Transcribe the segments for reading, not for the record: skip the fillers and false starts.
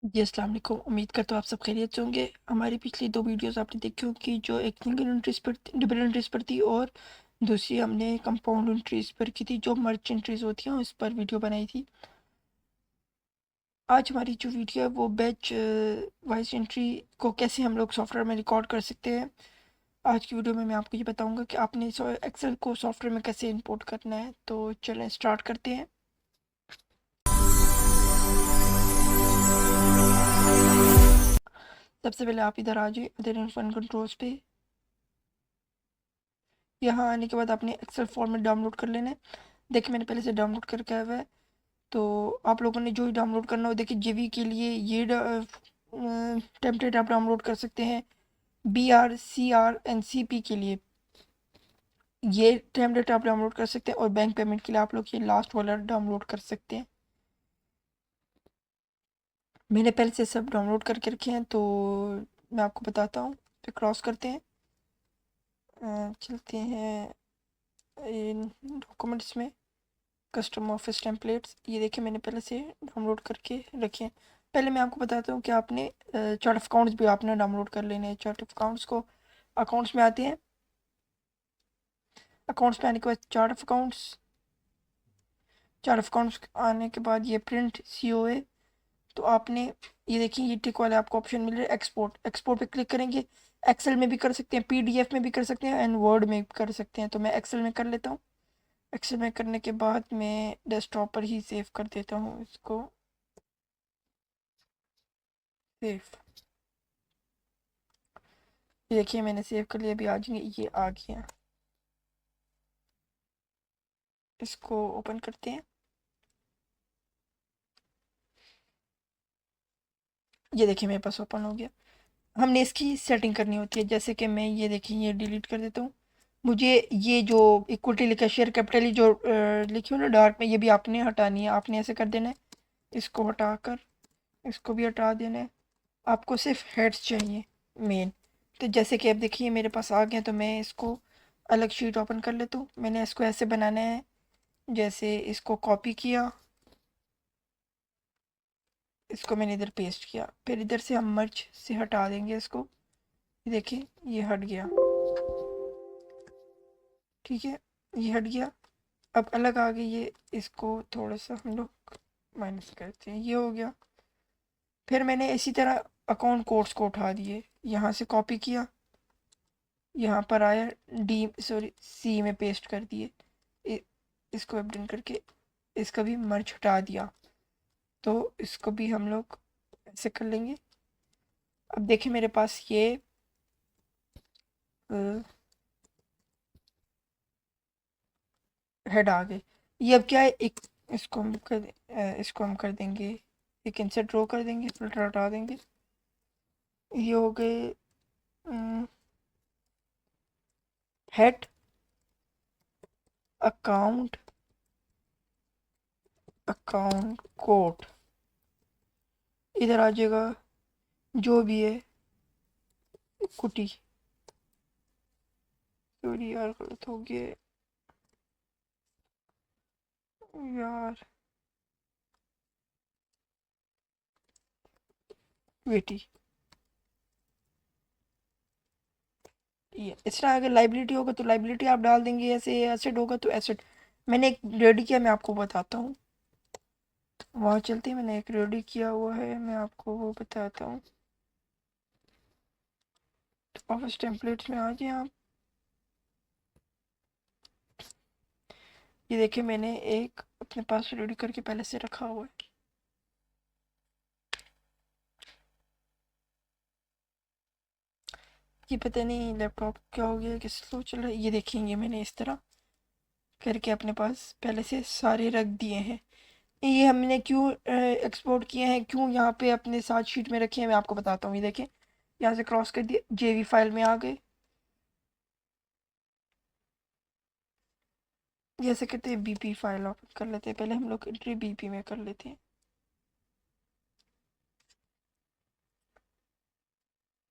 जी अस्सलाम वालेकुम। उम्मीद करता हूँ आप सब खैरियत से होंगे। हमारी पिछली 2 वीडियोस आपने देखी होंगी जो एक सिंगल एंट्रीज पर डबल एंट्रीज पर थी और दूसरी हमने कंपाउंड एंट्रीज पर की थी जो मर्ज एंट्रीज होती हैं उस पर वीडियो बनाई थी। आज हमारी जो वीडियो है वो बैच वाइज एंट्री को कैसे हम लोग सॉफ्टवेयर में रिकॉर्ड कर सकते हैं। आज की वीडियो में मैं आपको ये बताऊंगा कि आपने एक्सेल को सॉफ्टवेयर में कैसे इंपोर्ट करना है। तो चलें स्टार्ट करते हैं। सबसे पहले आप इधर आ जाइए, इधर फन कंट्रोल्स पे। यहाँ आने के बाद आपने एक्सेल फॉर्मेट डाउनलोड कर लेना है। देखिए मैंने पहले से डाउनलोड करके आया हुआ है। तो आप लोगों ने जो ही डाउनलोड करना हो, देखिए जेवी के लिए ये टेम्पलेट आप डाउनलोड कर सकते हैं। BR CR एंड CP के लिए ये टेम्पलेट आप डाउनलोड कर सकते हैं और बैंक पेमेंट के लिए आप लोग ये लास्ट वाला डाउनलोड कर सकते हैं। मैंने पहले से सब डाउनलोड करके रखे हैं तो मैं आपको बताता हूँ। फिर क्रॉस करते हैं, चलते हैं इन डॉक्यूमेंट्स में, कस्टम ऑफिस टेम्पलेट्स। ये देखिए मैंने पहले से डाउनलोड करके रखे हैं। पहले मैं आपको बताता हूँ कि आपने चार्ट ऑफ अकाउंट्स भी आपने डाउनलोड कर लेने हैं। चार्ट ऑफ अकाउंट्स को अकाउंट्स में आते हैं। अकाउंट्स में आने के बाद चार्ट ऑफ अकाउंट्स आने के बाद ये प्रिंट COA। तो आपने ये देखिए ये टिक वाले आपको ऑप्शन मिल रहे हैं। एक्सपोर्ट पे क्लिक करेंगे। एक्सेल में भी कर सकते हैं, PDF में भी कर सकते हैं एंड वर्ड में भी कर सकते हैं। तो मैं एक्सेल में कर लेता हूँ। एक्सेल में करने के बाद मैं डेस्कटॉप पर ही सेव कर देता हूँ इसको। सेव, ये देखिए मैंने सेव कर लिया। अभी आ जाएंगे, ये आ गया। इसको ओपन करते हैं। ये देखिए मेरे पास ओपन हो गया। हमने इसकी सेटिंग करनी होती है, जैसे कि मैं ये देखिए ये डिलीट कर देता हूँ। मुझे ये जो इक्विटी लिखा है, शेयर कैपिटल जो लिखी हो ना डार्क में, ये भी आपने हटानी है। आपने ऐसे कर देना है, इसको हटाकर इसको भी हटा देना है। आपको सिर्फ हेड्स चाहिए मेन। तो जैसे कि अब देखिए मेरे पास आ गया, तो मैं इसको अलग शीट ओपन कर लेता हूँ। मैंने इसको ऐसे बनाना है, जैसे इसको कॉपी किया, इसको मैंने इधर पेस्ट किया, फिर इधर से हम मर्ज से हटा देंगे इसको। ये देखिए ये हट गया। ठीक है, ये हट गया। अब अलग आ गई ये, इसको थोड़ा सा हम लोग माइनस करते हैं, ये हो गया। फिर मैंने इसी तरह अकाउंट कोड्स को उठा दिए, यहाँ से कॉपी किया, यहाँ पर आया, C में पेस्ट कर दिए। इसको अपडेट करके इसका भी मर्ज हटा दिया। तो इसको भी हम लोग ऐसे कर लेंगे। अब देखिए मेरे पास ये हेड आ गए। ये अब क्या है, एक इसको हम कर देंगे, एक इंसर्ट ड्रॉ कर देंगे, फिल्टर हटा देंगे। ये हो गए हेड अकाउंट अकाउंट कोड। इधर आ जाएगा जो भी है कुटी। सॉरी यार गलत हो गया यार, बेटी। ये इस तरह अगर लाइबिलिटी होगा तो लाइबिलिटी आप डाल देंगे, ऐसे एसेट होगा तो एसेट। मैंने एक रेडी किया, मैं आपको बताता हूँ। वहाँ चलते हैं, मैंने एक रेडी किया हुआ है, मैं आपको वो बताता हूँ। ऑफिस टेम्पलेट्स में आ जाए आप। ये देखिए मैंने एक अपने पास रेडी करके पहले से रखा हुआ है। ये पता नहीं लैपटॉप क्या हो गया, किस स्लो चल रहा है। ये देखेंगे मैंने इस तरह करके अपने पास पहले से सारे रख दिए हैं। ये हमने क्यों एक्सपोर्ट किए हैं, क्यों यहाँ पे अपने साथ शीट में रखे हैं, मैं आपको बताता हूँ। ये देखें, यहाँ से क्रॉस कर दिए, जेवी फाइल में आ गए। जैसे कहते हैं BP फाइल ओपन कर लेते हैं, पहले हम लोग एंट्री BP में कर लेते हैं।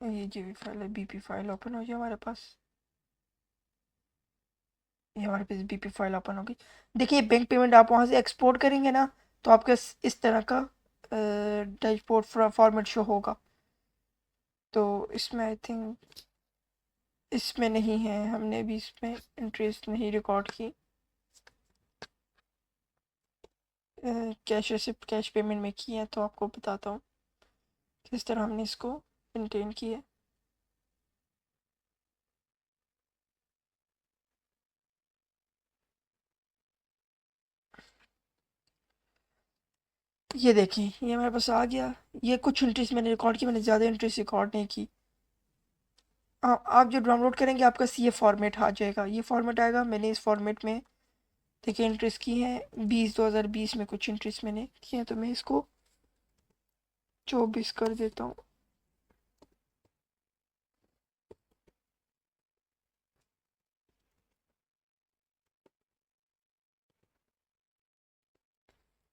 ये जेवी फाइल है, BP फाइल ओपन हो जाए हमारे पास। ये हमारे पास BP फाइल ओपन हो गई। देखिए बैंक पेमेंट आप वहाँ से एक्सपोर्ट करेंगे ना, तो आपका इस तरह का डैशबोर्ड फॉर्मेट शो होगा। तो इसमें आई थिंक इसमें नहीं है, हमने भी इसमें इंटरेस्ट नहीं रिकॉर्ड की। कैश रिसिप्ट कैश पेमेंट में की है, तो आपको बताता हूँ किस तरह हमने इसको मेंटेन किया है। ये देखिए, ये मेरे पास आ गया। ये कुछ इंट्रीज मैंने रिकॉर्ड की, मैंने ज़्यादा इंट्रीज रिकॉर्ड नहीं की। आप जो डाउनलोड करेंगे आपका ये फॉर्मेट आ जाएगा, ये फॉर्मेट आएगा। मैंने इस फॉर्मेट में देखिए इंट्रीज की हैं 20 में कुछ इंट्रीज मैंने की हैं, तो मैं इसको 24 कर देता हूँ।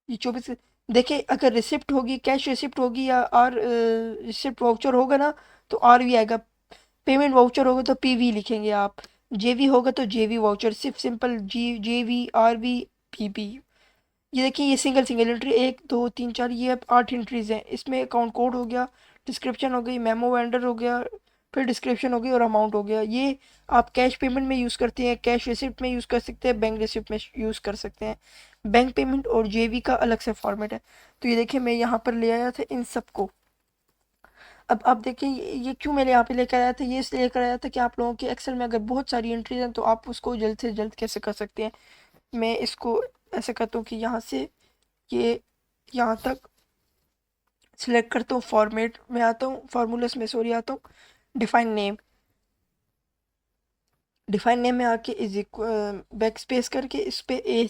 ये 24 देखिए, अगर रिसिप्ट होगी, कैश रिसिप्ट होगी या और रिसिप्ट वाउचर होगा ना, तो आर वी आएगा। पेमेंट वाउचर होगा तो पीवी लिखेंगे आप। जेवी होगा तो जेवी वाउचर, सिर्फ सिंपल जेवी आरवी पीपी। ये देखिए, ये सिंगल सिंगल एंट्री 1 2 3 4, ये अब 8 एंट्रीज हैं। इसमें अकाउंट कोड हो गया, डिस्क्रिप्शन हो गई, मेमो वेंडर हो गया, फिर डिस्क्रिप्शन हो गई और अमाउंट हो गया। ये आप कैश पेमेंट में यूज़ करते हैं, कैश रिसिप्ट में यूज़ कर सकते हैं, बैंक रिसिप्ट में यूज़ कर सकते हैं। बैंक पेमेंट और जेवी का अलग से फॉर्मेट है। तो ये देखिए, मैं यहाँ पर ले आया था इन सबको। अब आप देखिए, ये क्यों मैंने यहाँ पे लेकर आया था, ये इसलिए लेकर आया था कि आप लोगों के एक्सेल में अगर बहुत सारी एंट्रीज हैं तो आप उसको जल्द से जल्द कैसे कर सकते हैं। मैं इसको ऐसे करता हूँ कि यहाँ से ये यहाँ तक सिलेक्ट करता हूँ, फॉर्मेट में आता हूँ, फार्मूलास में सॉरी आता हूँ, डिफाइन नेम में आके इज इक्वल बैक स्पेस करके इस पे ए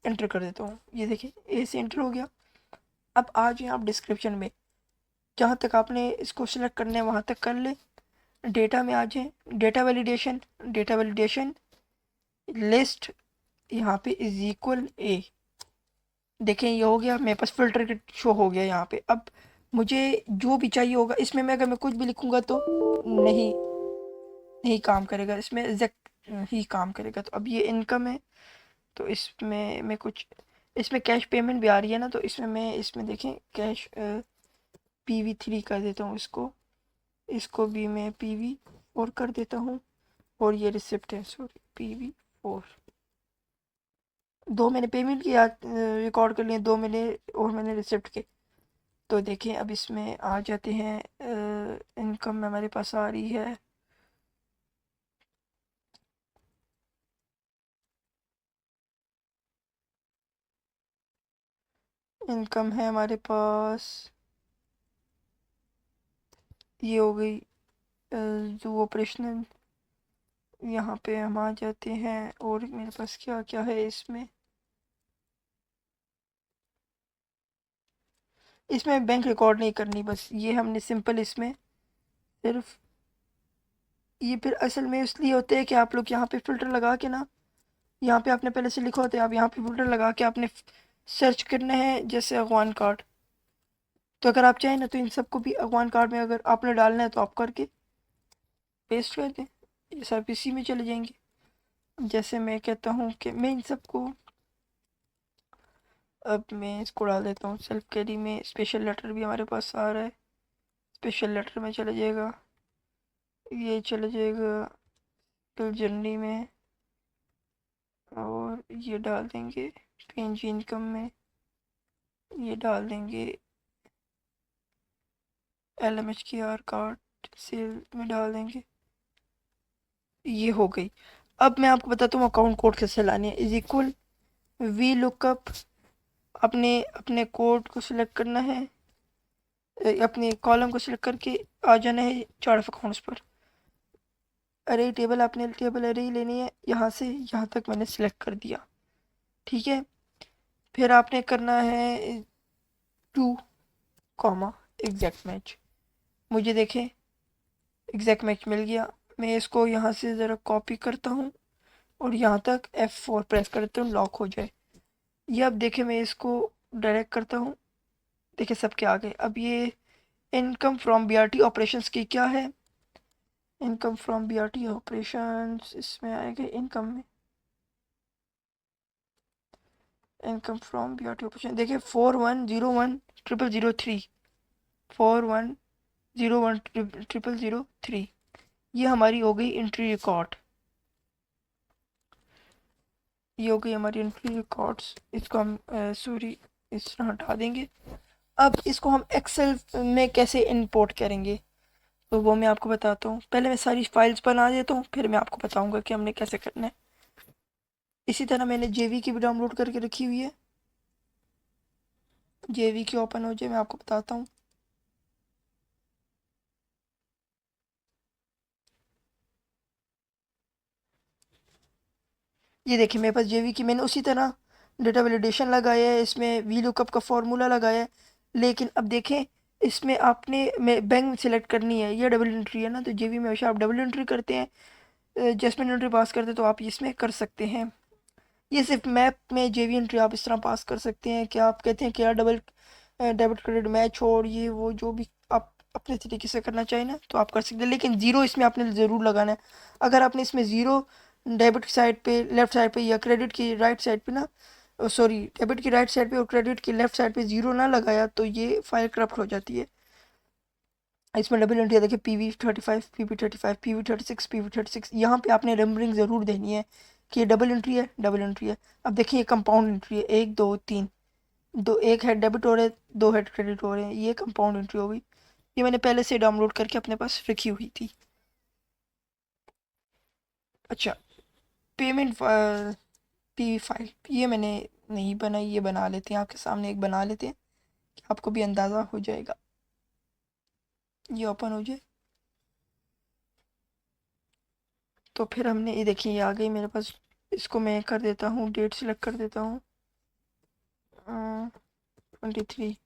एंटर कर देता हूँ। ये देखिए, ए से एंटर हो गया। अब आ जाए आप डिस्क्रिप्शन में, जहाँ तक आपने इसको सिलेक्ट करना है वहाँ तक कर ले। डेटा में आ जाए, डेटा वैलिडेशन लिस्ट, यहाँ पे इज इक्वल ए। देखें, ये हो गया, मेरे पास फिल्टर शो हो गया यहाँ पे। अब मुझे जो भी चाहिए होगा इसमें, मैं अगर मैं कुछ भी लिखूंगा तो नहीं नहीं काम करेगा, इसमें एग्जैक्ट ही काम करेगा। तो अब ये इनकम है, तो इसमें मैं कुछ, इसमें कैश पेमेंट भी आ रही है ना, तो इसमें मैं इसमें देखें कैश PV3 कर देता हूँ इसको। इसको भी मैं PV4 कर देता हूँ। और ये रिसिप्ट है, सॉरी, PV4। दो मैंने पेमेंट किया रिकॉर्ड कर लिए, दो मैंने और मैंने रिसिप्ट के। तो देखिए, अब इसमें आ जाते हैं, इनकम में हमारे पास आ रही है। इनकम है हमारे पास, ये हो गई जो ऑपरेशनल। यहाँ पे हम आ जाते हैं, और मेरे पास क्या क्या है इसमें। इसमें बैंक रिकॉर्ड नहीं करनी, बस ये हमने सिंपल इसमें सिर्फ, ये फिर असल में इसलिए होते हैं कि आप लोग यहाँ पे फिल्टर लगा के ना, यहाँ पे आपने पहले से लिखा होता है, आप यहाँ पे फिल्टर लगा के आपने सर्च करना है, जैसे अगवान कार्ड। तो अगर आप चाहें ना तो इन सबको भी अगवान कार्ड में अगर आपने डालना है तो आप करके पेस्ट कर दें, ये सब इसी में चले जाएंगे। जैसे मैं कहता हूँ कि मैं इन सबको, अब मैं इसको डाल देता हूँ सेल्फ कैरी में। स्पेशल लेटर भी हमारे पास आ रहा है, स्पेशल लेटर में चला जाएगा, ये चला जाएगा फिल जर्नी में। और ये डाल देंगे पीएनजी इनकम में, ये डाल देंगे LMHKR कार्ड सेल में डाल देंगे। ये हो गई। अब मैं आपको बताता हूँ अकाउंट कोड कैसे लानी है। इज इक्वल वी लुकअप, अपने अपने कोड को सिलेक्ट करना है, अपने कॉलम को सिलेक्ट करके आ जाना है चार्ट ऑफ अकाउंट्स पर। अरे टेबल, आपने टेबल अरे ही लेनी है, यहाँ से यहाँ तक मैंने सिलेक्ट कर दिया, ठीक है। फिर आपने करना है टू कॉमा एग्जैक्ट मैच। मुझे देखें एग्जैक्ट मैच मिल गया। मैं इसको यहाँ से ज़रा कॉपी करता हूँ और यहाँ तक F4 प्रेस करता हूँ, लॉक हो जाए। ये अब देखें, मैं इसको डायरेक्ट करता हूँ, देखिए सबके आ गए। अब ये इनकम फ्रॉम BRT ऑपरेशंस की क्या है, इनकम फ्रॉम BRT ऑपरेशंस, इसमें आएगा इनकम में, इनकम फ्रॉम BRT ऑपरेशन। देखिए 4101 0003 41010003 ये हमारी हो गई एंट्री रिकॉर्ड। ये हो गई हमारी एंट्री रिकॉर्ड्स। इसको हम सॉरी इस तरह हटा देंगे। अब इसको हम एक्सेल में कैसे इंपोर्ट करेंगे तो वो मैं आपको बताता हूँ। पहले मैं सारी फाइल्स बना देता हूँ, फिर मैं आपको बताऊँगा कि हमने कैसे करना है। इसी तरह मैंने जेवी की भी डाउनलोड करके रखी हुई है। जेवी की ओपन हो जाए मैं आपको बताता हूँ। ये देखिए मेरे पास जेवी की मैंने उसी तरह डेटा वैलिडेशन लगाया है, इसमें वी लुकअप का फॉर्मूला लगाया है। लेकिन अब देखें इसमें आपने बैंक सेलेक्ट करनी है, ये डबल एंट्री है ना, तो जेवी में हमेशा आप डबल एंट्री करते हैं, जस्टमेंट एंट्री पास करते हैं तो आप इसमें कर सकते हैं। ये सिर्फ मैप में जेवी एंट्री आप इस तरह पास कर सकते हैं कि आप कहते हैं कि यार डबल डेबिट क्रेडिट मैच हो और ये वो जो भी आप अपने तरीके से करना चाहें ना तो आप कर सकते हैं। लेकिन ज़ीरो इसमें आपने ज़रूर लगाना है। अगर आपने इसमें ज़ीरो डेबिट की साइड पे लेफ्ट साइड पे या क्रेडिट की राइट साइड पे ना, सॉरी डेबिट की राइट साइड पे और क्रेडिट की लेफ्ट साइड पे ज़ीरो ना लगाया तो ये फाइल करप्ट हो जाती है। इसमें डबल एंट्री देखिए PV35 PV35 PV36 PV36, यहाँ पे आपने नंबरिंग ज़रूर देनी है कि ये डबल एंट्री है डबल एंट्री है। अब देखिए ये कंपाउंड एंट्री है, एक दो तीन, दो एक हेड डेबिट हो रहे हैं, दो हेड क्रेडिट हो रहे हैं, ये कंपाउंड एंट्री हो गई। ये मैंने पहले से डाउनलोड करके अपने पास रखी हुई थी। अच्छा, पेमेंट पी फाइल ये मैंने नहीं बनाई, ये बना लेते हैं आपके सामने, एक बना लेते हैं कि आपको भी अंदाज़ा हो जाएगा। ये ओपन हो जाए तो फिर हमने ये देखिए ये आ गई मेरे पास। इसको मैं कर देता हूँ, डेट सिलेक्ट कर देता हूँ 23।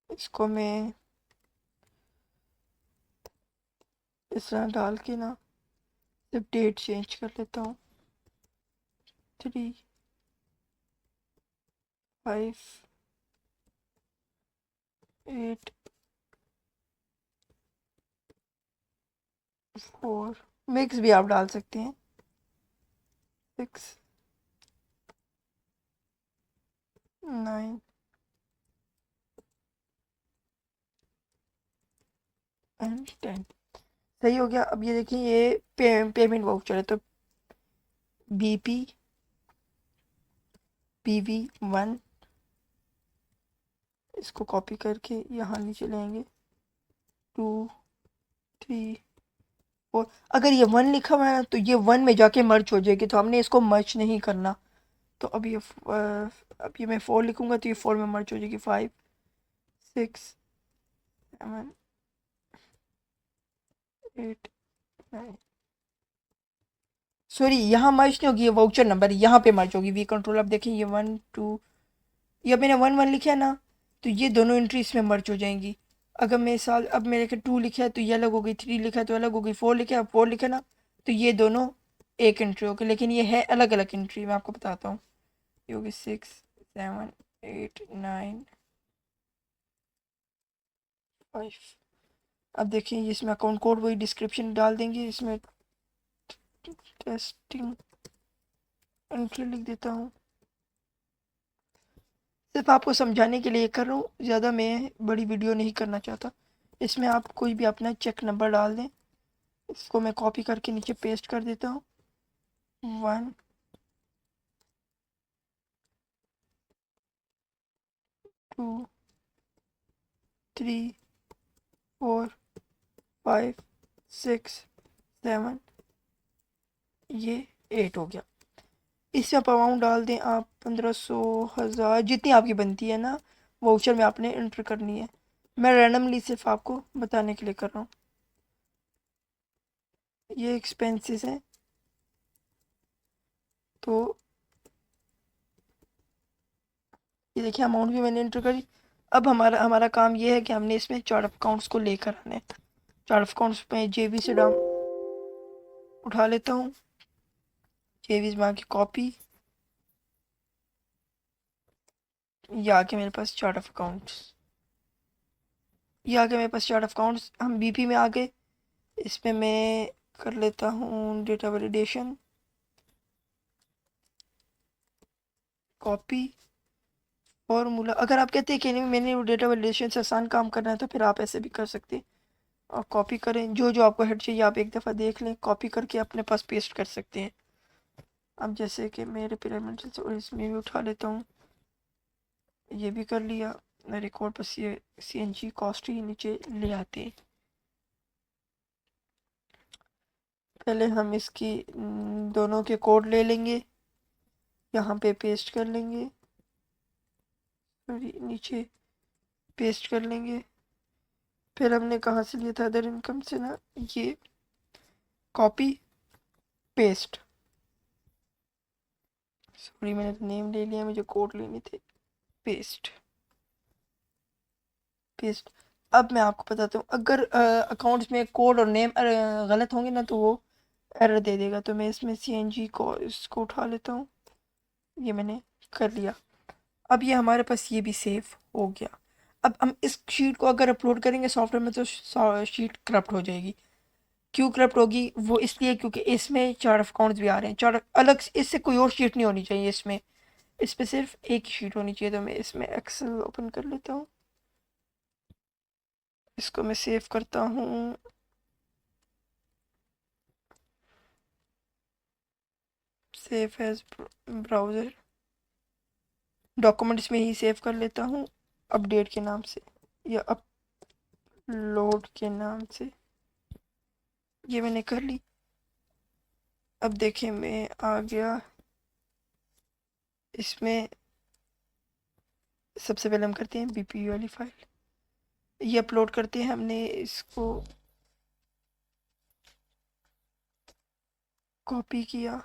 इसको मैं इस तरह डाल के ना सिर्फ डेट चेंज कर लेता हूँ 358 4 मिक्स भी आप डाल सकते हैं 6 9 एंड 10 सही हो गया। अब ये देखिए ये पेमेंट वाउचर है तो BP PV1 इसको कॉपी करके यहाँ नीचे लेंगे 2 3 4। अगर ये 1 लिखा हुआ है ना तो ये 1 में जाके मर्ज हो जाएगी, तो हमने इसको मर्ज नहीं करना। तो अब ये मैं 4 लिखूंगा तो ये 4 में मर्ज हो जाएगी 5 6 7 8 9। सॉरी यहाँ मर्ज नहीं होगी, ये वाउचर नंबर यहाँ पे मर्ज होगी। वी कंट्रोल अब देखें ये 1 2, ये मैंने 1 1 लिखा है ना तो ये दोनों एंट्री इसमें मर्ज हो जाएंगी। अगर मेरे साथ अब मेरे के 2 लिखा है तो ये अलग हो गई, 3 लिखा है तो अलग हो गई, 4 लिखा है 4 लिखा है ना तो ये दोनों एक एंट्री हो गई। लेकिन ये है अलग अलग एंट्री, मैं आपको बताता हूँ। ये होगी 6 7 8 9 5। अब देखिए इसमें अकाउंट कोड वही डिस्क्रिप्शन डाल देंगे, इसमें टेस्टिंग एंट्री लिख देता हूँ। सिर्फ आपको समझाने के लिए कर रहा हूँ, ज़्यादा मैं बड़ी वीडियो नहीं करना चाहता। इसमें आप कोई भी अपना चेक नंबर डाल दें। इसको मैं कॉपी करके नीचे पेस्ट कर देता हूँ 1 2 3 4 5 6 7, ये 8 हो गया। इसमें आप अमाउंट डाल दें आप 1500 1000 जितनी आपकी बनती है ना वाउचर में आपने एंटर करनी है। मैं रैंडमली सिर्फ आपको बताने के लिए कर रहा हूँ। ये एक्सपेंसेस हैं तो ये देखिए अमाउंट भी मैंने एंटर करी। अब हमारा हमारा काम ये है कि हमने इसमें चार्ट ऑफ अकाउंट्स को लेकर आने हैं। चार्ट ऑफ अकाउंट्स में जेबी से डाउन उठा लेता हूँ, जेबी में की कॉपी, ये आके मेरे पास चार्ट ऑफ अकाउंट्स, ये आके मेरे पास चार्ट ऑफ अकाउंट्स। हम बीपी में आ गए, इसमें मैं कर लेता हूँ डेटा वैलिडेशन, कॉपी, फॉर्मूला अगर आप कहते हैं कि नहीं मैंने वो डेटा वैलिडेशन से आसान काम करना है तो फिर आप ऐसे भी कर सकते हैं। और कॉपी करें, जो जो आपको हेड चाहिए आप एक दफ़ा देख लें, कॉपी करके अपने पास पेस्ट कर सकते हैं। अब जैसे कि मेरे पिरामिड से और इसमें भी उठा लेता हूँ, ये भी कर लिया। रिकॉर्ड पर CNG कॉस्ट ही नीचे ले आते हैं। पहले हम इसकी दोनों के कोड ले लेंगे, यहाँ पे पेस्ट कर लेंगे, सॉरी नीचे पेस्ट कर लेंगे। फिर हमने कहाँ से लिया था, अदर इनकम से ना, ये कॉपी पेस्ट, सॉरी मैंने तो नेम ले लिया, मुझे कोड लेने थे। Paste paste. अब मैं आपको बताता हूँ, अगर अकाउंट्स में कोड और नेम गलत होंगे ना तो वो एरर दे देगा। तो मैं इसमें CNG को इसको उठा लेता हूँ, ये मैंने कर लिया। अब ये हमारे पास ये भी सेव हो गया। अब हम इस शीट को अगर अपलोड करेंगे सॉफ्टवेयर में तो शीट करप्ट हो जाएगी। क्यों करप्ट होगी, वो इसलिए क्योंकि इसमें चार्ट ऑफ अकाउंट्स भी आ रहे हैं। चार्ट अलग इससे कोई और शीट नहीं होनी चाहिए इसमें, इस पे सिर्फ एक ही शीट होनी चाहिए। तो मैं इसमें एक्सेल ओपन कर लेता हूँ, इसको मैं सेव करता हूँ। सेव एज ब्राउज़र, डॉक्यूमेंट्स में ही सेव कर लेता हूँ अपडेट के नाम से या अपलोड के नाम से। ये मैंने कर ली। अब देखें मैं आ गया इसमें। सबसे पहले हम करते हैं BPU वाली फाइल, ये अपलोड करते हैं। हमने इसको कॉपी किया,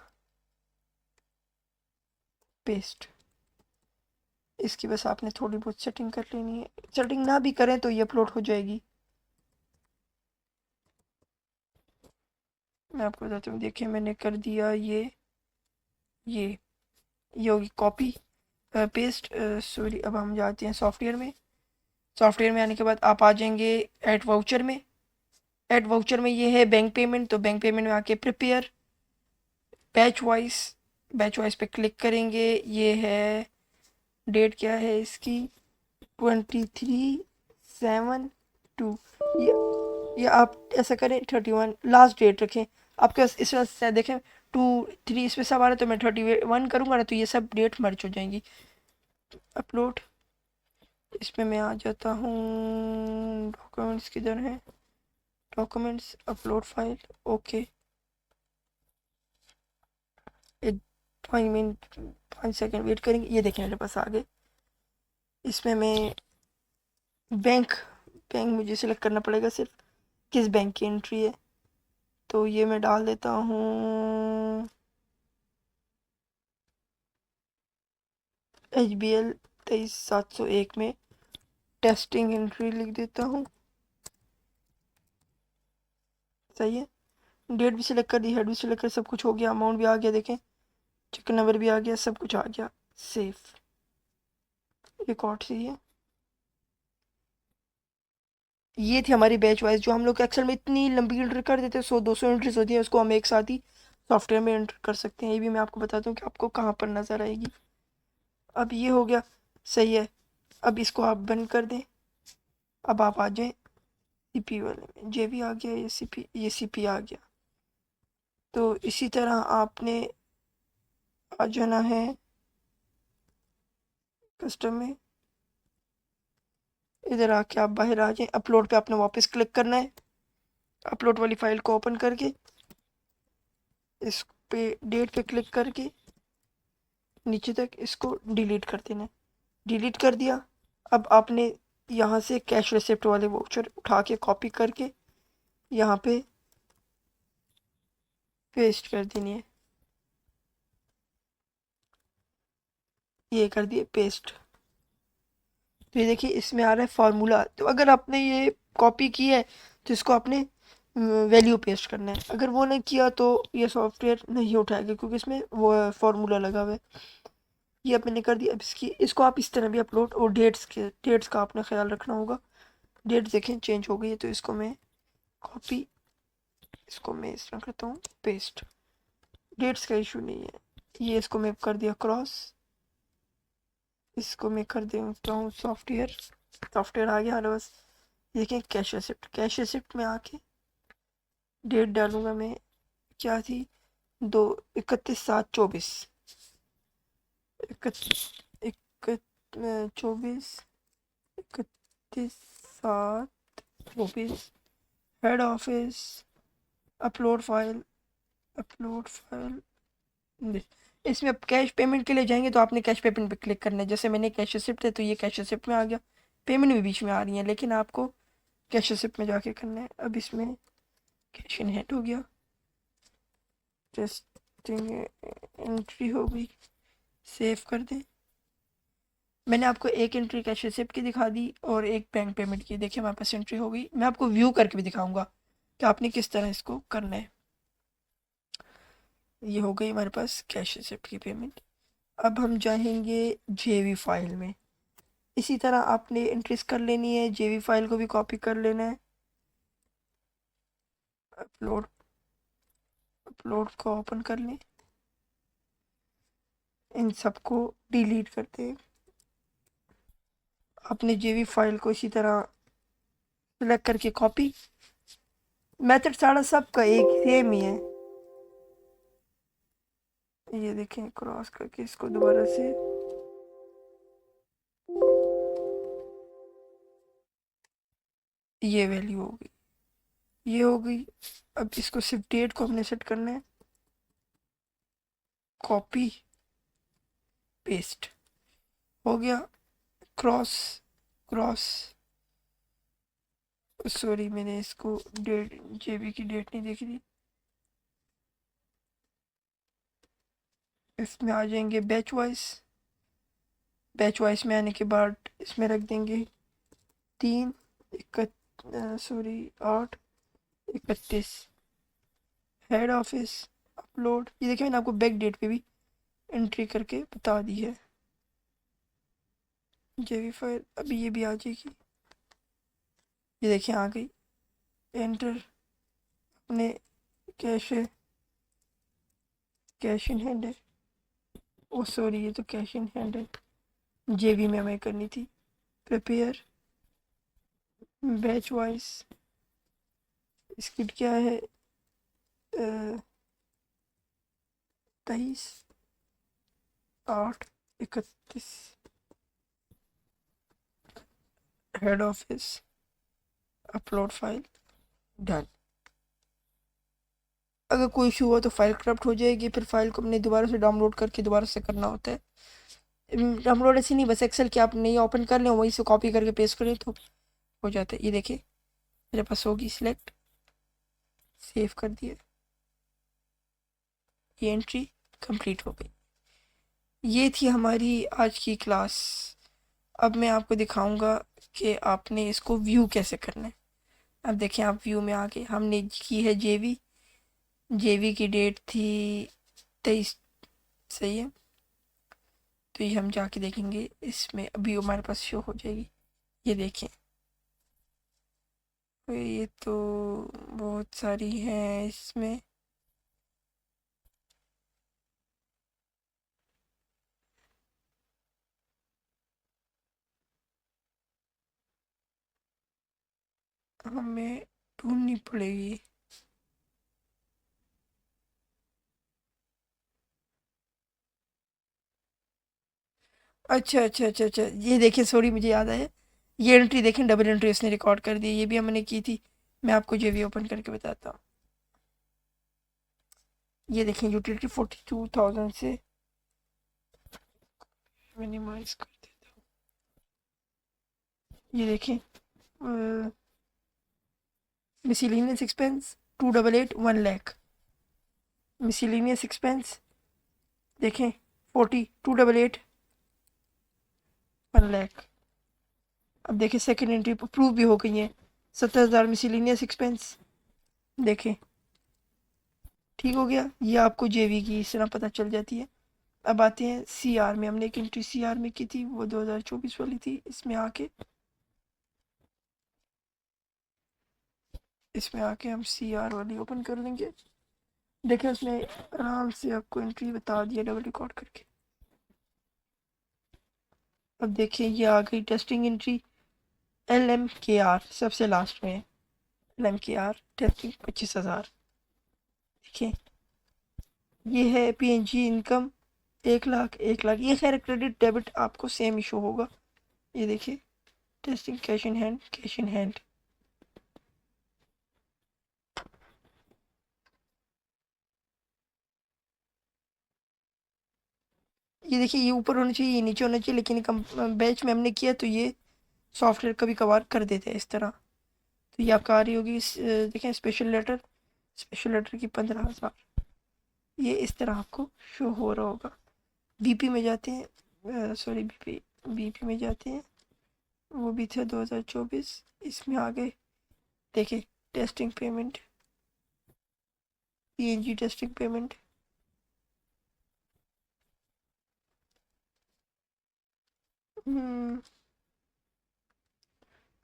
पेस्ट। इसकी बस आपने थोड़ी बहुत सेटिंग कर लेनी है, सेटिंग ना भी करें तो ये अपलोड हो जाएगी। मैं आपको बताता हूँ, देखिए मैंने कर दिया ये ये होगी कॉपी पेस्ट। सॉरी, अब हम जाते हैं सॉफ्टवेयर में। सॉफ्टवेयर में आने के बाद आप आ जाएंगे ऐड वाउचर में। ऐड वाउचर में ये है बैंक पेमेंट, तो बैंक पेमेंट में आके प्रिपेयर बैच वाइज पे क्लिक करेंगे। ये है डेट, क्या है इसकी, 23/7/2। ये आप ऐसा करें 31 लास्ट डेट रखें आपके पास। इस वजह से देखें 2 3 इसमें सब आ रहा है, तो मैं 31 करूँगा ना तो ये सब डेट मर्ज हो जाएंगी। अपलोड, इसमें मैं आ जाता हूँ, डॉक्यूमेंट्स किधर है, डॉक्यूमेंट्स, अपलोड फाइल, ओके। एक 5 मिनट 5 सेकेंड वेट करेंगे, ये देखें मेरे पास आ गए। इसमें मैं बैंक बैंक मुझे सिलेक्ट करना पड़ेगा सिर्फ किस बैंक की एंट्री है। तो ये मैं डाल देता हूँ HBL 23701 में टेस्टिंग एंट्री लिख देता हूँ। सही है, डेट भी सिलेक्ट कर दी, हेड भी सिलेक्ट कर, सब कुछ हो गया, अमाउंट भी आ गया, देखें चेक नंबर भी आ गया, सब कुछ आ गया। सेव, रिकॉर्ड सही है। ये थी हमारी बैच वाइज, जो हम लोग एक्सेल में इतनी लंबी एंट्री कर देते हैं, 100 200 एंट्रीज होती है, उसको हम एक साथ ही सॉफ्टवेयर में एंटर कर सकते हैं। ये भी मैं आपको बताता हूँ कि आपको कहाँ पर नज़र आएगी। अब ये हो गया, सही है। अब इसको आप बंद कर दें। अब आप आ जाएं CP वाले में, JV आ गया, ये CP आ गया। तो इसी तरह आपने आ जाना है कस्टम में, इधर आके आप बाहर आ जाएं। अपलोड पे आपने वापस क्लिक करना है, अपलोड वाली फाइल को ओपन करके इस पे डेट पे क्लिक करके नीचे तक इसको डिलीट कर देना है। डिलीट कर दिया। अब आपने यहाँ से कैश रिसिप्ट वाले वाउचर उठा के कॉपी करके यहाँ पे पेस्ट कर देनी है। ये कर दिए पेस्ट। तो ये देखिए इसमें आ रहा है फार्मूला। तो अगर आपने ये कॉपी की है तो इसको आपने वैल्यू पेस्ट करना है। अगर वो नहीं किया तो ये सॉफ्टवेयर नहीं उठाएगा, क्योंकि इसमें वो फार्मूला लगा हुआ है। ये अब मैंने कर दिया। अब इसको आप इस तरह भी अपलोड, और डेट्स का आपने ख्याल रखना होगा। डेट देखें चेंज हो गई है, तो इसको मैं कॉपी, इसको मैं इस तरह करता हूँ पेस्ट। डेट्स का इशू नहीं है, ये इसको मैं कर दिया क्रॉस, इसको मैं कर देता हूँ सॉफ्टवेयर आ गया हमारे पास। देखिए कैश रिसिप्ट में आके डेट डालूंगा मैं, क्या थी, 2/31/7/24, 31/24/7/24। Head office, upload file, upload file. इसमें आप कैश पेमेंट के लिए जाएंगे तो आपने कैश पेमेंट पे क्लिक करना है। जैसे मैंने कैश रिसिप्ट है तो ये कैश रिसिप्ट में आ गया, पेमेंट भी बीच में आ रही है, लेकिन आपको कैश रिसिप्ट में जाके करना है। अब इसमें कैश इन हैंड हो गया, टेस्टिंग एंट्री हो गई, सेव कर दें। मैंने आपको एक एंट्री कैश रिसिप्ट की दिखा दी और एक बैंक पेमेंट की। देखिए हमारे पास एंट्री हो गई। मैं आपको व्यू करके भी दिखाऊंगा कि आपने किस तरह इसको करना है। ये हो गई हमारे पास कैश रिसिप्ट की पेमेंट। अब हम जाएंगे जेवी फाइल में। इसी तरह आपने एंट्रीज कर लेनी है, जेवी फाइल को भी कॉपी कर लेना है। अपलोड, अपलोड को ओपन कर लें, इन सबको डिलीट करते हैं। अपने जेवी फाइल को इसी तरह सिलेक्ट करके कॉपी। मेथड सारा सबका एक सेम ही है। ये देखें, क्रॉस करके इसको दोबारा से, ये वैल्यू हो गई, ये हो गई। अब इसको सिर्फ डेट को हमने सेट करना है, कॉपी पेस्ट हो गया। क्रॉस, क्रॉस, सॉरी मैंने इसको डेट, जेबी की डेट नहीं देखी थी। इसमें आ जाएंगे बैच वाइज। बैच वाइज में आने के बाद इसमें रख देंगे 3 सॉरी 8/31। Head office, upload. ये देखिए मैंने आपको बैक डेट पे भी एंट्री करके बता दी है। जेवी फाइल अभी ये भी आ जाएगी। ये देखिए आ गई। एंटर, अपने कैश है, कैश इन हैंड है। ओ सॉरी ये तो कैश इन हैंड है, जेबी में हमें करनी थी। प्रिपेयर बैच वाइज, इसकी क्या है, 23/8/31। Head office, upload file, done. अगर कोई इशू हुआ तो फाइल करप्ट हो जाएगी, फिर फाइल को अपने दोबारा से डाउनलोड करके दोबारा से करना होता है। डाउनलोड ऐसे नहीं, बस एक्सेल की आप नहीं ओपन कर लें, वहीं से कॉपी करके पेस्ट करें तो हो जाता है। ये देखिए मेरे पास होगी, सिलेक्ट, सेव कर दिया, ये एंट्री कंप्लीट हो गई। ये थी हमारी आज की क्लास। अब मैं आपको दिखाऊंगा कि आपने इसको व्यू कैसे करना है। अब देखें आप व्यू में आके हमने की है जेवी, जेवी की डेट थी 23, सही है। तो ये हम जाके देखेंगे, इसमें अभी हमारे पास शो हो जाएगी। ये देखें, ये तो बहुत सारी हैं इसमें। हमें ढूंढनी पड़ेगी। अच्छा, ये देखिए सॉरी मुझे याद आया। ये एंट्री देखें, डबल एंट्री उसने रिकॉर्ड कर दी, ये भी हमने की थी। मैं आपको जेवी ओपन करके बताता हूँ। ये देखें यूटिलिटी 42,000 से मिनिमाइज कर देता हूँ। ये देखें miscellaneous expense 288 1 lakh. Miscellaneous expense देखें 288 1 लाख। अब देखें सेकेंड एंट्री अप्रूव भी हो गई है, 70,000 मिसलिनियस एक्सपेंस। देखें ठीक हो गया। ये आपको जेवी की इस तरह पता चल जाती है। अब आते हैं सीआर में। हमने एक एंट्री सीआर में की थी, वो 2024 वाली थी। इसमें आके हम सीआर वाली ओपन कर लेंगे। देखें उसने आराम से आपको एंट्री बता दिया डबल रिकॉर्ड करके। अब देखिए ये आ गई टेस्टिंग एंट्री LMKR सबसे लास्ट में। LMKR testing 25,000। देखिए ये है PNG इनकम 1 लाख 1 लाख। ये खैर क्रेडिट डेबिट आपको सेम इशू होगा। ये देखिए टेस्टिंग कैश इन हैंड। ये देखिए ये ऊपर होना चाहिए, ये नीचे होना चाहिए, लेकिन बैच में हमने किया तो ये सॉफ्टवेयर कभी कभार कर देते हैं इस तरह। तो ये आपका आ रही होगी देखें स्पेशल लेटर की 15,000। ये इस तरह आपको शो हो रहा होगा। बीपी में जाते हैं, सॉरी बीपी में जाते हैं, वो भी थे 2024। इसमें आ गए देखिए testing payment, PNG testing payment.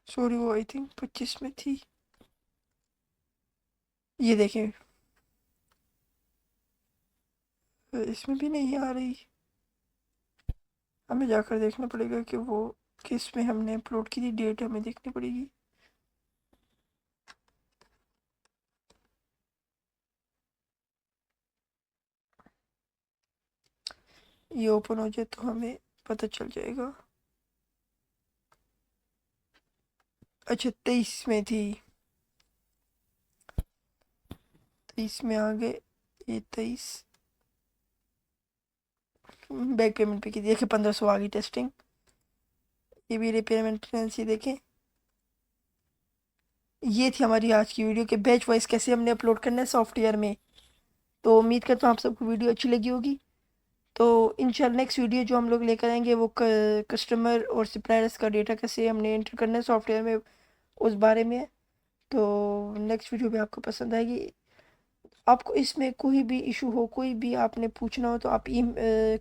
Sorry वो आई थिंक 25 में थी। ये देखें इसमें भी नहीं आ रही। हमें जाकर देखना पड़ेगा कि वो किस में हमने अपलोड की थी, डेट हमें देखनी पड़ेगी। ये ओपन हो जाए तो हमें पता चल जाएगा। अच्छा 23 में थी, 23 में आ गए। ये 23 बैक पेमेंट पे की देखिए 1500 आ गई टेस्टिंग। ये भी रिपेयर मेंटेनेंस, ये देखें। ये थी हमारी आज की वीडियो के बैच वाइज कैसे हमने अपलोड करना है सॉफ्टवेयर में। तो उम्मीद करता हूँ आप सबको वीडियो अच्छी लगी होगी। तो इंशाल्लाह नेक्स्ट वीडियो जो हम लोग लेकर आएंगे वो कस्टमर और सप्लायर्स का डेटा कैसे हमने एंटर करना है सॉफ्टवेयर में, उस बारे में है। तो नेक्स्ट वीडियो भी आपको पसंद आएगी। आपको इसमें कोई भी इशू हो, कोई भी आपने पूछना हो, तो आप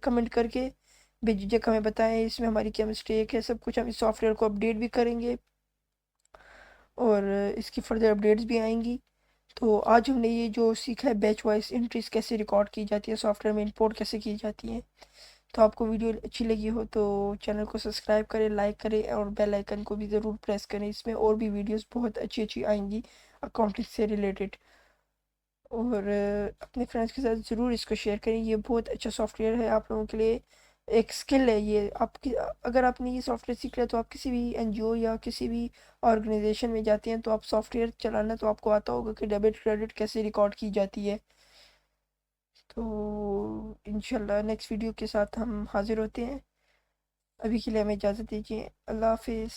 कमेंट करके बेझिझक हमें बताएं। इसमें हमारी क्या मिस्टेक है, सब कुछ हम इस सॉफ्टवेयर को अपडेट भी करेंगे और इसकी फर्दर अपडेट्स भी आएंगी। तो आज हमने ये जो सीखा है बैच वाइज एंट्रीज कैसे रिकॉर्ड की जाती है, सॉफ्टवेयर में इंपोर्ट कैसे की जाती है। तो आपको वीडियो अच्छी लगी हो तो चैनल को सब्सक्राइब करें, लाइक करें और बेल आइकन को भी ज़रूर प्रेस करें। इसमें और भी वीडियोस बहुत अच्छी अच्छी आएंगी अकाउंटिंग से रिलेटेड। और अपने फ्रेंड्स के साथ ज़रूर इसको शेयर करें। ये बहुत अच्छा सॉफ्टवेयर है आप लोगों के लिए, एक स्किल है ये आपकी। अगर आपने ये सॉफ्टवेयर सीख लिया तो आप किसी भी NGO या किसी भी ऑर्गेनाइजेशन में जाते हैं तो आप सॉफ्टवेयर चलाना तो आपको आता होगा कि डेबिट क्रेडिट कैसे रिकॉर्ड की जाती है। तो इंशाल्लाह नेक्स्ट वीडियो के साथ हम हाजिर होते हैं। अभी के लिए हमें इजाज़त दीजिए। अल्लाह हाफिज़।